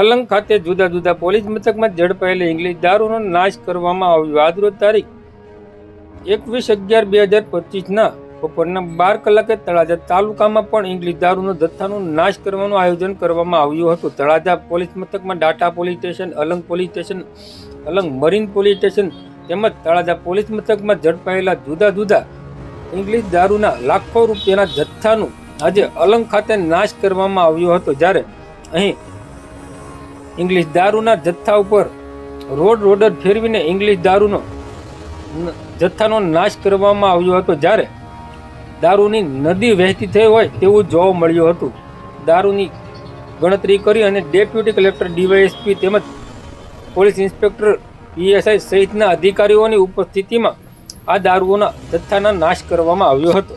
અલંગ ખાતે જુદા જુદા પોલીસ મથકમાં ઝડપાયેલી ઇંગ્લિશ દારૂનો નાશ કરવામાં આવ્યો। આજરોજ તારીખ 21/11/2025 બપોરના 12 કલાકે તળાજા તાલુકામાં પણ ઇંગ્લિશ દારૂનો જથ્થાનો નાશ કરવાનું આયોજન કરવામાં આવ્યું હતું। તળાજા પોલીસ મથકમાં data police station, Alang police station, Alang marine police station તેમજ તળાજા પોલીસ મથકમાં ઝડપાયેલા જુદા જુદા ઇંગ્લિશ દારૂના લાખો રૂપિયાના જથ્થાનું આજે અલંગ ખાતે નાશ કરવામાં આવ્યો હતો। જ્યારે અહીં ઇંગ્લિશ દારૂના જથ્થા ઉપર રોડર ફેરવીને ઇંગ્લિશ દારૂનો જથ્થાનો નાશ કરવામાં આવ્યો હતો। જ્યારે દારૂની નદી વહેતી થઈ હોય તેવું જોવા મળ્યું હતું। દારૂની ગણતરી કરી અને ડેપ્યુટી કલેક્ટર, ડીવાયએસપી તેમજ પોલીસ ઇન્સ્પેક્ટર, પીએસઆઈ સહિતના અધિકારીઓની ઉપસ્થિતિમાં આ દારૂઓના જથ્થાના નાશ કરવામાં આવ્યો હતો।